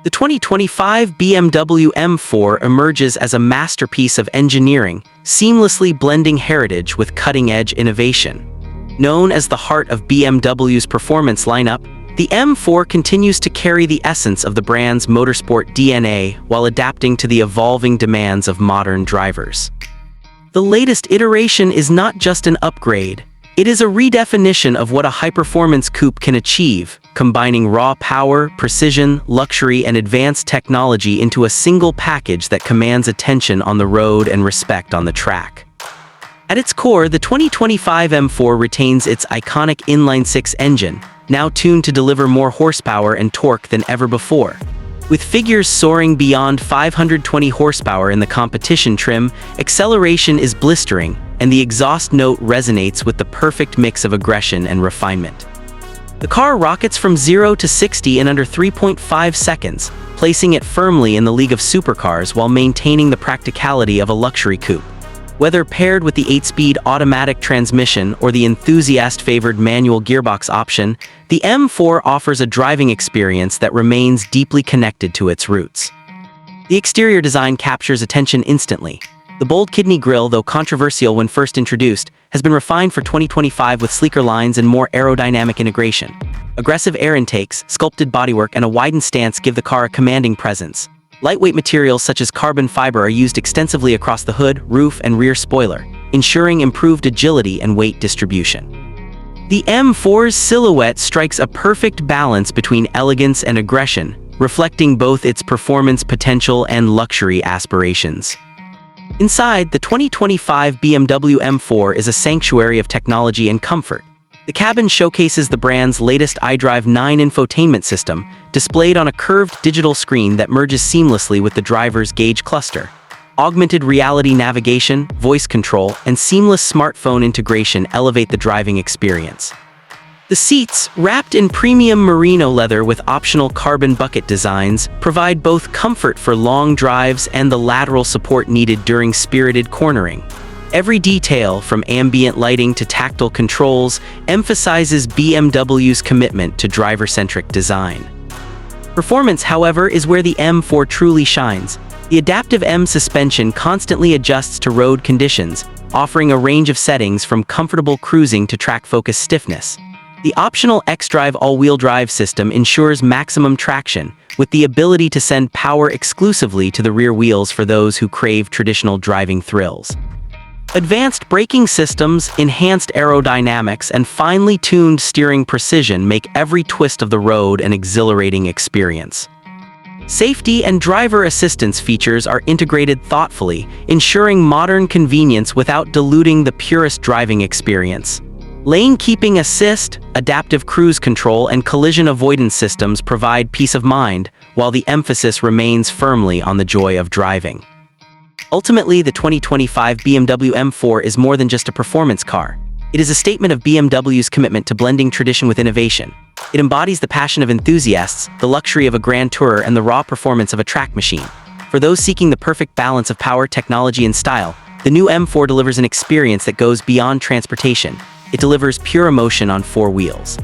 The 2025 BMW M4 emerges as a masterpiece of engineering, seamlessly blending heritage with cutting-edge innovation. Known as the heart of BMW's performance lineup, the M4 continues to carry the essence of the brand's motorsport DNA while adapting to the evolving demands of modern drivers. The latest iteration is not just an upgrade. It is a redefinition of what a high-performance coupe can achieve, combining raw power, precision, luxury, and advanced technology into a single package that commands attention on the road and respect on the track. At its core, the 2025 M4 retains its iconic inline-six engine, now tuned to deliver more horsepower and torque than ever before. With figures soaring beyond 520 horsepower in the competition trim, acceleration is blistering, and the exhaust note resonates with the perfect mix of aggression and refinement. The car rockets from 0 to 60 in under 3.5 seconds, placing it firmly in the league of supercars while maintaining the practicality of a luxury coupe. Whether paired with the 8-speed automatic transmission or the enthusiast-favored manual gearbox option, the M4 offers a driving experience that remains deeply connected to its roots. The exterior design captures attention instantly. The bold kidney grille, though controversial when first introduced, has been refined for 2025 with sleeker lines and more aerodynamic integration. Aggressive air intakes, sculpted bodywork, and a widened stance give the car a commanding presence. Lightweight materials such as carbon fiber are used extensively across the hood, roof, and rear spoiler, ensuring improved agility and weight distribution. The M4's silhouette strikes a perfect balance between elegance and aggression, reflecting both its performance potential and luxury aspirations. Inside, the 2025 BMW M4 is a sanctuary of technology and comfort. The cabin showcases the brand's latest iDrive 9 infotainment system, displayed on a curved digital screen that merges seamlessly with the driver's gauge cluster. Augmented reality navigation, voice control, and seamless smartphone integration elevate the driving experience. The seats, wrapped in premium merino leather with optional carbon bucket designs, provide both comfort for long drives and the lateral support needed during spirited cornering. Every detail, from ambient lighting to tactile controls, emphasizes BMW's commitment to driver-centric design. Performance, however, is where the M4 truly shines. The adaptive M suspension constantly adjusts to road conditions, offering a range of settings from comfortable cruising to track-focused stiffness. The optional xDrive all-wheel drive system ensures maximum traction, with the ability to send power exclusively to the rear wheels for those who crave traditional driving thrills. Advanced braking systems, enhanced aerodynamics, and finely tuned steering precision make every twist of the road an exhilarating experience. Safety and driver assistance features are integrated thoughtfully, ensuring modern convenience without diluting the purest driving experience. Lane keeping assist, adaptive cruise control, and collision avoidance systems provide peace of mind, while the emphasis remains firmly on the joy of driving. Ultimately, the 2025 BMW M4 is more than just a performance car. It is a statement of BMW's commitment to blending tradition with innovation. It embodies the passion of enthusiasts, the luxury of a grand tourer, and the raw performance of a track machine. For those seeking the perfect balance of power, technology, and style, the new M4 delivers an experience that goes beyond transportation. It delivers pure emotion on four wheels.